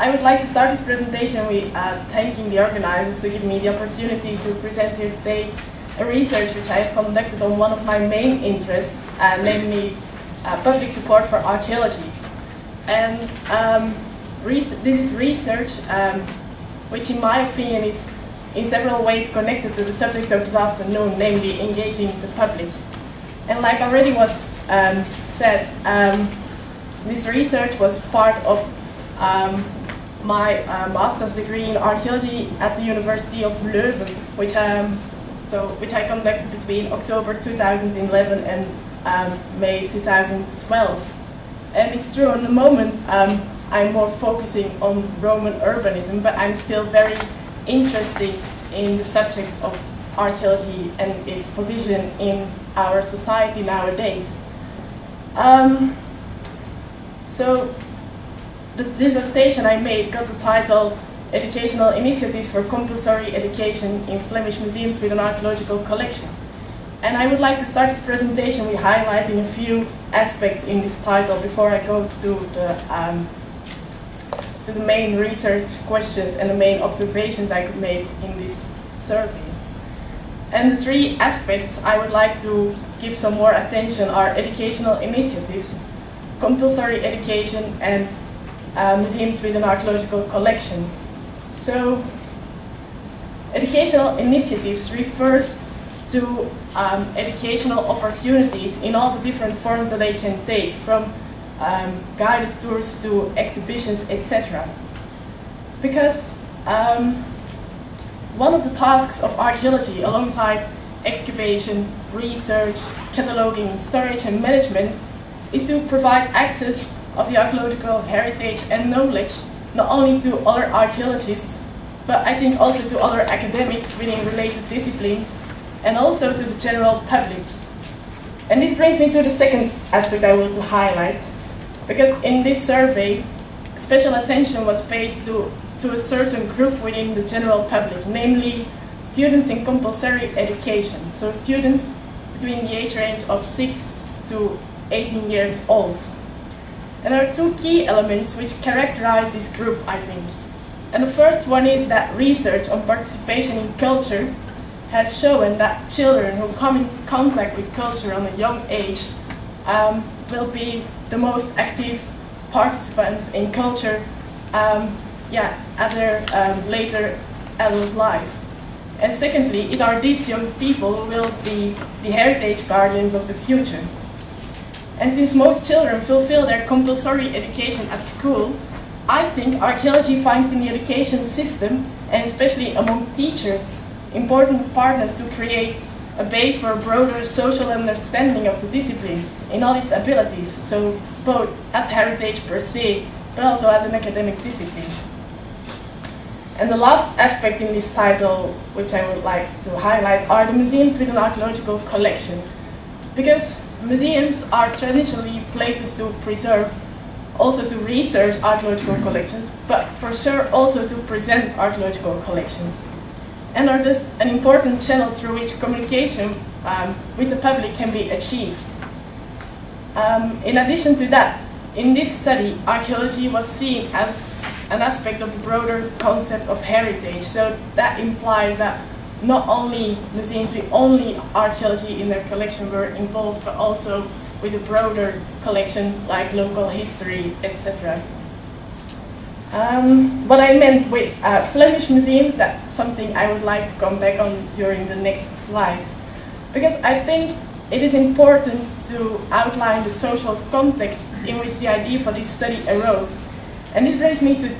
I would like to start this presentation with thanking the organizers to give me the opportunity to present here today a research which I have conducted on one of my main interests, namely public support for archaeology. And this is research which in my opinion is in several ways connected to the subject of this afternoon, namely engaging the public. And like already was said, this research was part of my master's degree in archaeology at the University of Leuven, which I conducted between October 2011 and May 2012. And it's true, in the moment I'm more focusing on Roman urbanism, but I'm still very interested in the subject of archaeology and its position in our society nowadays. So the dissertation I made got the title Educational Initiatives for Compulsory Education in Flemish Museums with an Archaeological Collection. And I would like to start this presentation with highlighting a few aspects in this title before I go to the main research questions and the main observations I could make in this survey. And the three aspects I would like to give some more attention are educational initiatives, compulsory education, and museums with an archaeological collection. So, educational initiatives refers to educational opportunities in all the different forms that they can take, from guided tours to exhibitions, etc. Because one of the tasks of archaeology, alongside excavation, research, cataloging, storage and management, is to provide access of the archaeological heritage and knowledge not only to other archaeologists, but I think also to other academics within related disciplines, and also to the general public. And this brings me to the second aspect I want to highlight, because in this survey, special attention was paid to a certain group within the general public, namely students in compulsory education, so students between the age range of 6 to 18 years old. And there are two key elements which characterize this group, I think. And the first one is that research on participation in culture has shown that children who come in contact with culture on a young age will be the most active participants in culture at their later adult life. And secondly, it are these young people who will be the heritage guardians of the future. And since most children fulfill their compulsory education at school, I think archaeology finds in the education system, and especially among teachers, important partners to create a base for a broader social understanding of the discipline in all its abilities, so both as heritage per se, but also as an academic discipline. And the last aspect in this title, which I would like to highlight, are the museums with an archaeological collection. Because museums are traditionally places to preserve, also to research archaeological collections, but for sure also to present archaeological collections. And are thus an important channel through which communication with the public can be achieved. In addition to that, in this study, archaeology was seen as an aspect of the broader concept of heritage. So that implies that not only museums with only archaeology in their collection were involved, but also with a broader collection like local history, etc. What I meant with Flemish museums, that's something I would like to come back on during the next slides. Because I think it is important to outline the social context in which the idea for this study arose. And this brings me to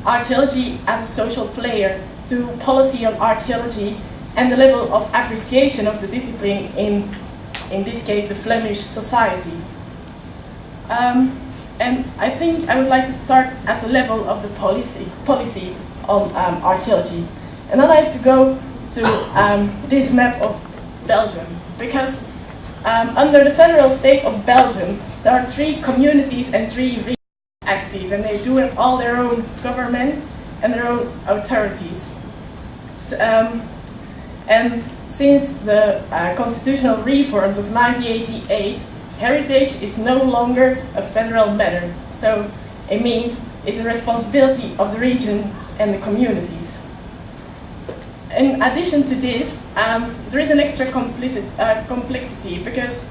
archaeology as a social player, to policy on archaeology, and the level of appreciation of the discipline in this case, the Flemish society. And I think I would like to start at the level of the policy on archaeology. And then I have to go to this map of Belgium, because under the federal state of Belgium, there are 3 communities and 3 regions active, and they do have all their own government and their own authorities. So, and since the constitutional reforms of 1988, heritage is no longer a federal matter. So It means it's a responsibility of the regions and the communities. In addition to this, there is an extra complexity because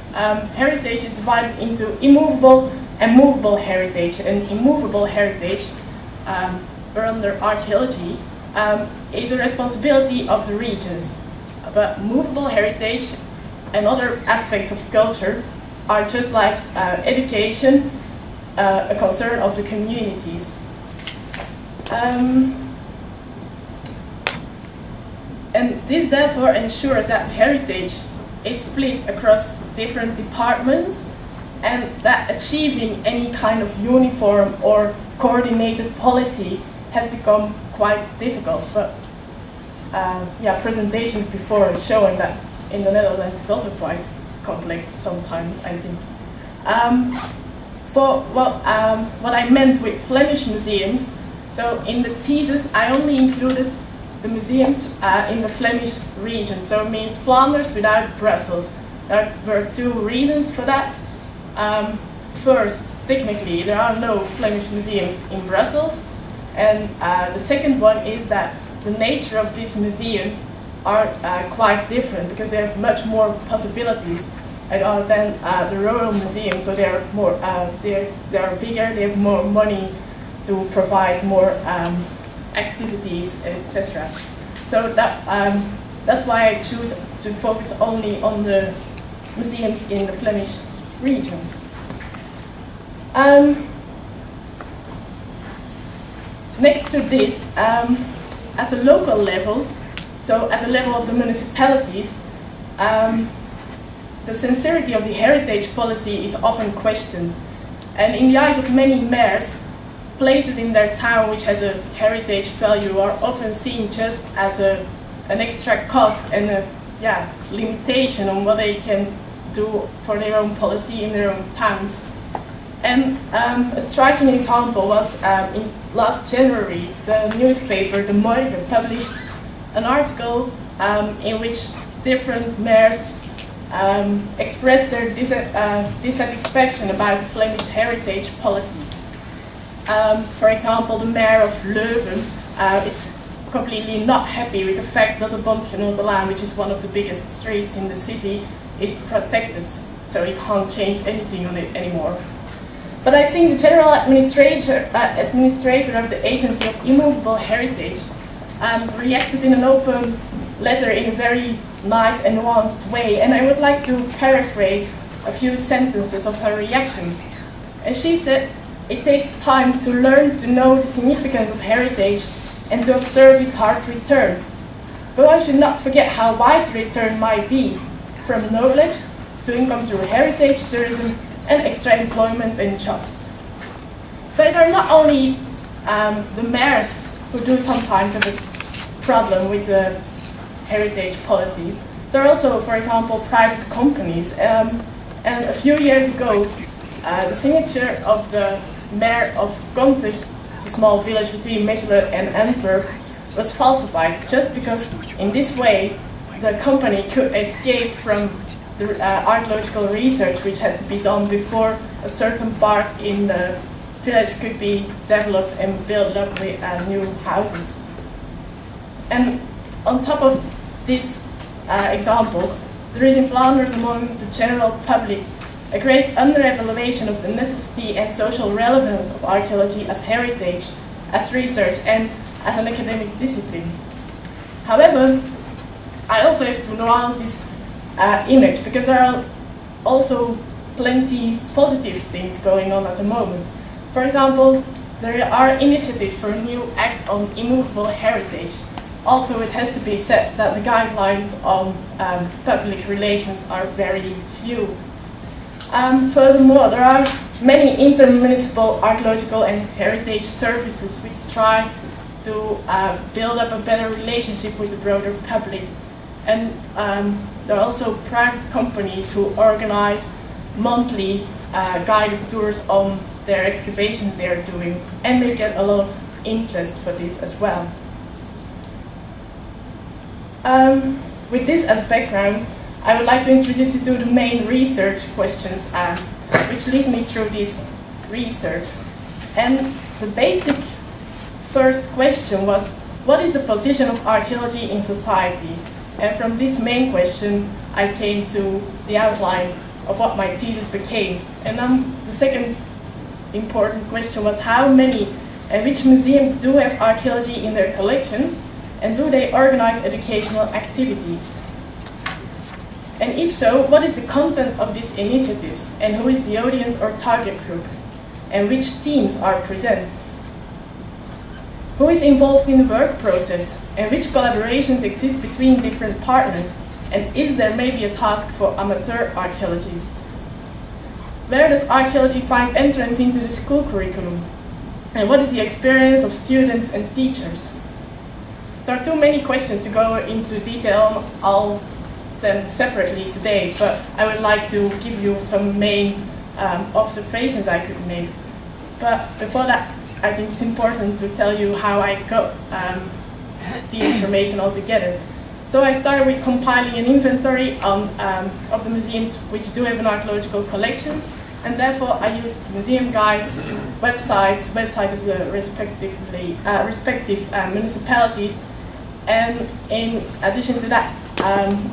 heritage is divided into immovable and movable heritage. And immovable heritage, or under archaeology, is a responsibility of the regions. But movable heritage and other aspects of culture are just like education, a concern of the communities. And this therefore ensures that heritage is split across different departments and that achieving any kind of uniform or coordinated policy has become quite difficult. But presentations before is showing that in the Netherlands it's also quite complex sometimes, I think. What I meant with Flemish museums, so in the thesis I only included the museums in the Flemish region, so it means Flanders without Brussels. There were two reasons for that. First, technically there are no Flemish museums in Brussels, and the second one is that the nature of these museums are quite different because they have much more possibilities than the rural museums. So they are more, they are bigger, they have more money to provide more activities, etc. So that's why I choose to focus only on the museums in the Flemish region. Next to this, at the local level, so at the level of the municipalities, the sincerity of the heritage policy is often questioned. And in the eyes of many mayors, places in their town which has a heritage value are often seen just as an extra cost and a limitation on what they can do for their own policy in their own towns. And a striking example was in last January, the newspaper De Morgen published an article in which different mayors expressed their dissatisfaction about the Flemish heritage policy. For example, the mayor of Leuven is completely not happy with the fact that the Bondgenotenlaan, which is one of the biggest streets in the city, is protected, so he can't change anything on it anymore. But I think the general administrator of the Agency of Immovable Heritage reacted in an open letter in a very nice and nuanced way, and I would like to paraphrase a few sentences of her reaction. And she said, "It takes time to learn to know the significance of heritage and to observe its hard return. But one should not forget how wide the return might be, from knowledge to income through heritage, tourism, and extra employment and jobs." But it are not only the mayors who do sometimes have a problem with the heritage policy. There are also, for example, private companies. And a few years ago, the signature of the mayor of Contig, it's a small village between Mechelen and Antwerp, was falsified just because in this way the company could escape from the archaeological research which had to be done before a certain part in the village could be developed and built up with new houses. And on top of these examples, there is in Flanders among the general public a great under-evaluation of the necessity and social relevance of archaeology as heritage, as research, and as an academic discipline. However, I also have to nuance this image because there are also plenty positive things going on at the moment. For example, there are initiatives for a new act on immovable heritage, although it has to be said that the guidelines on public relations are very few. Furthermore, there are many intermunicipal archaeological and heritage services which try to build up a better relationship with the broader public. And there are also private companies who organize monthly guided tours on their excavations they are doing, and they get a lot of interest for this as well. With this as background, I would like to introduce you to the main research questions which lead me through this research. And the basic first question was, what is the position of archaeology in society? And from this main question, I came to the outline of what my thesis became. And then the second important question was, how many and which museums do have archaeology in their collection, and do they organize educational activities? And if so, what is the content of these initiatives, and who is the audience or target group, and which teams are present? Who is involved in the work process, and which collaborations exist between different partners, and is there maybe a task for amateur archaeologists? Where does archaeology find entrance into the school curriculum? And what is the experience of students and teachers? There are too many questions to go into detail, all them separately today, but I would like to give you some main observations I could make. But before that, I think it's important to tell you how I got the information all together. So I started with compiling an inventory of the museums which do have an archaeological collection, and therefore I used museum guides, websites of the respective municipalities, and in addition to that,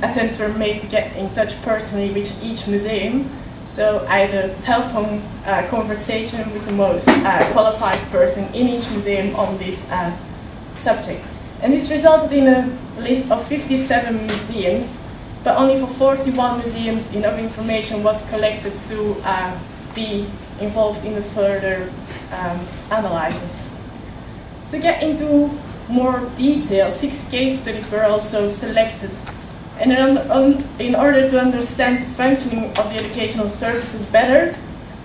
attempts were made to get in touch personally with each museum. So I had a telephone conversation with the most qualified person in each museum on this subject. And this resulted in a list of 57 museums, but only for 41 museums enough information was collected to be involved in the further analysis. To get into more detail, 6 case studies were also selected. And in order to understand the functioning of the educational services better,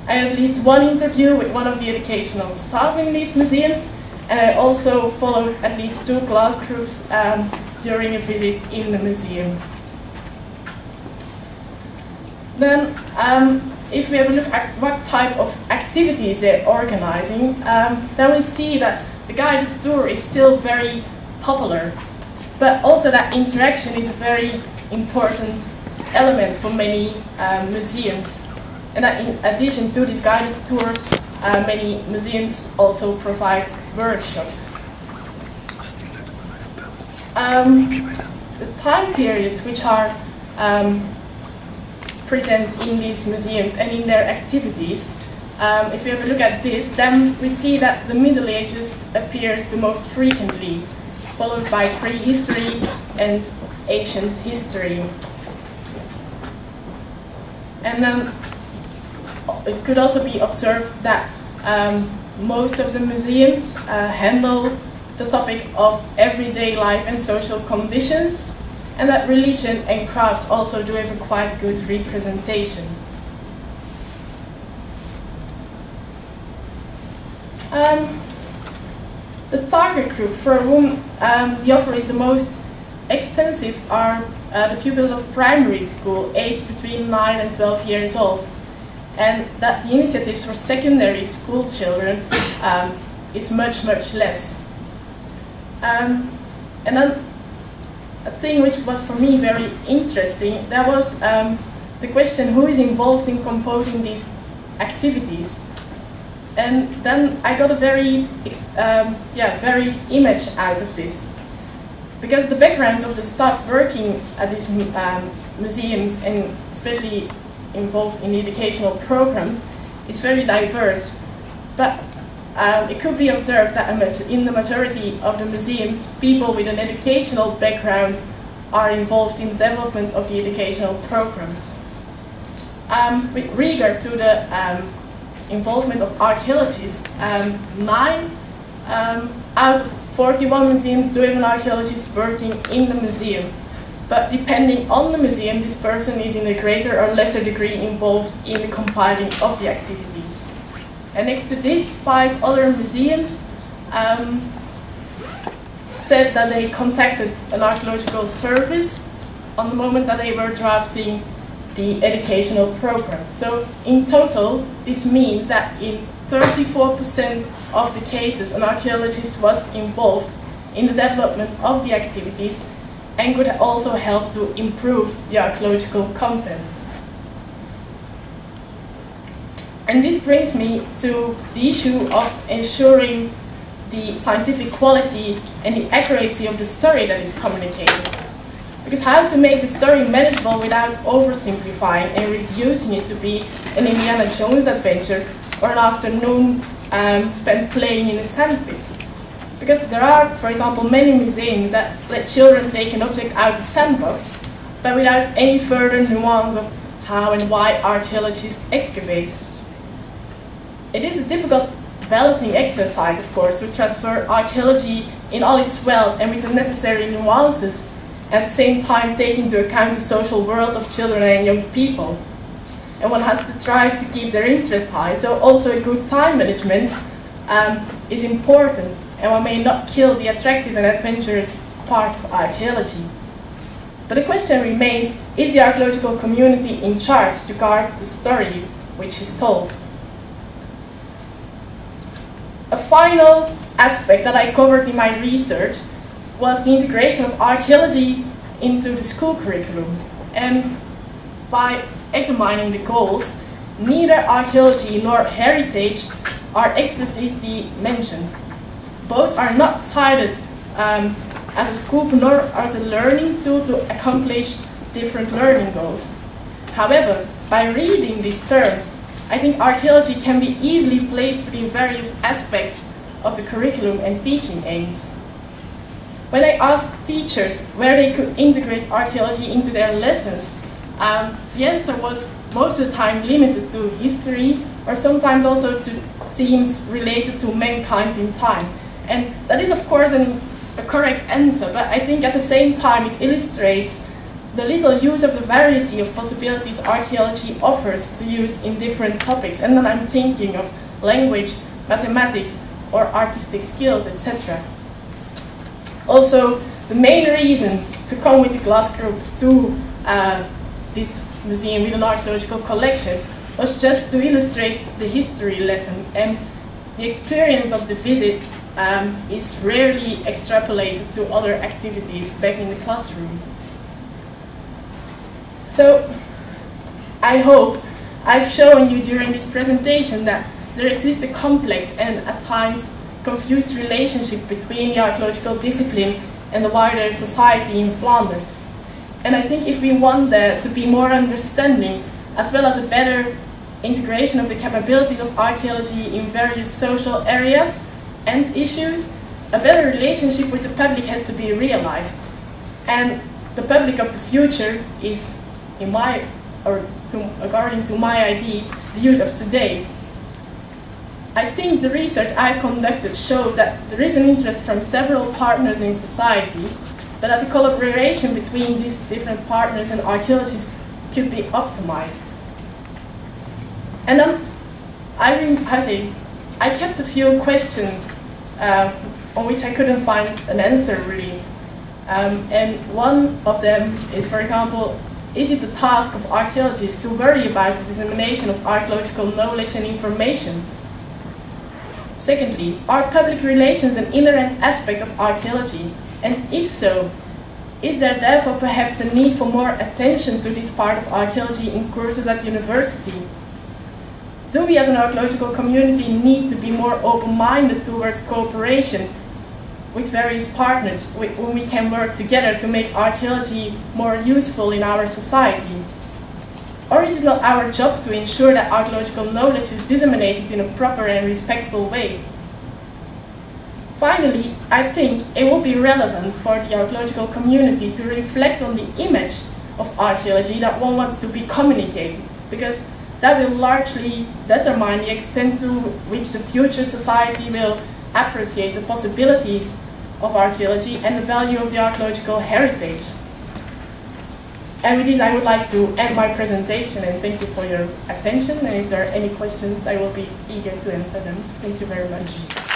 I had at least one interview with one of the educational staff in these museums, and I also followed at least 2 class groups during a visit in the museum. Then, if we have a look at what type of activities they're organizing, then we see that the guided tour is still very popular, but also that interaction is a very important element for many museums. And that in addition to these guided tours, many museums also provide workshops. The time periods which are present in these museums and in their activities, if we have a look at this, then we see that the Middle Ages appears the most frequently, followed by prehistory and ancient history. And then it could also be observed that most of the museums handle the topic of everyday life and social conditions, and that religion and craft also do have a quite good representation. The target group for whom the offer is the most extensive are the pupils of primary school, aged between 9 and 12 years old, and that the initiatives for secondary school children is much less. And then a thing which was for me very interesting, that was the question, who is involved in composing these activities? And then I got a very varied image out of this, because the background of the staff working at these museums, and especially involved in educational programs, is very diverse. But it could be observed that in the majority of the museums, people with an educational background are involved in the development of the educational programs. With regard to the involvement of archaeologists, 9 out of 41 museums do have an archaeologist working in the museum. But depending on the museum, this person is in a greater or lesser degree involved in the compiling of the activities. And next to this, 5 other museums said that they contacted an archaeological service on the moment that they were drafting the educational program. So in total, this means that in 34% of the cases, an archaeologist was involved in the development of the activities and could also help to improve the archaeological content. And this brings me to the issue of ensuring the scientific quality and the accuracy of the story that is communicated. Because how to make the story manageable without oversimplifying and reducing it to be an Indiana Jones adventure or an afternoon spent playing in a sandpit. Because there are, for example, many museums that let children take an object out of the sandbox, but without any further nuance of how and why archaeologists excavate. It is a difficult balancing exercise, of course, to transfer archaeology in all its wealth and with the necessary nuances, at the same time take into account the social world of children and young people. And one has to try to keep their interest high, so also a good time management is important, and one may not kill the attractive and adventurous part of archaeology. But the question remains, is the archaeological community in charge to guard the story which is told? A final aspect that I covered in my research was the integration of archaeology into the school curriculum. And by examining the goals, neither archaeology nor heritage are explicitly mentioned. Both are not cited as a scope nor as a learning tool to accomplish different learning goals. However, by reading these terms, I think archaeology can be easily placed within various aspects of the curriculum and teaching aims. When I asked teachers where they could integrate archaeology into their lessons, the answer was most of the time limited to history or sometimes also to themes related to mankind in time. And that is of course a correct answer, but I think at the same time it illustrates the little use of the variety of possibilities archaeology offers to use in different topics. And then I'm thinking of language, mathematics, or artistic skills, etc. Also, the main reason to come with the class group to this museum with an archaeological collection was just to illustrate the history lesson, and the experience of the visit is rarely extrapolated to other activities back in the classroom. So, I hope I've shown you during this presentation that there exists a complex and at times confused relationship between the archaeological discipline and the wider society in Flanders. And I think if we want there to be more understanding, as well as a better integration of the capabilities of archaeology in various social areas and issues, a better relationship with the public has to be realized. And the public of the future is, according to my idea, the youth of today. I think the research I conducted shows that there is an interest from several partners in society, but that the collaboration between these different partners and archaeologists could be optimized. And then I kept a few questions on which I couldn't find an answer really. And one of them is, for example, is it the task of archaeologists to worry about the dissemination of archaeological knowledge and information? Secondly, are public relations an inherent aspect of archaeology? And if so, is there therefore perhaps a need for more attention to this part of archaeology in courses at university? Do we as an archaeological community need to be more open-minded towards cooperation with various partners when we can work together to make archaeology more useful in our society? Or is it not our job to ensure that archaeological knowledge is disseminated in a proper and respectful way? Finally, I think it will be relevant for the archaeological community to reflect on the image of archaeology that one wants to be communicated, because that will largely determine the extent to which the future society will appreciate the possibilities of archaeology and the value of the archaeological heritage. And with this, I would like to end my presentation and thank you for your attention. And if there are any questions, I will be eager to answer them. Thank you very much.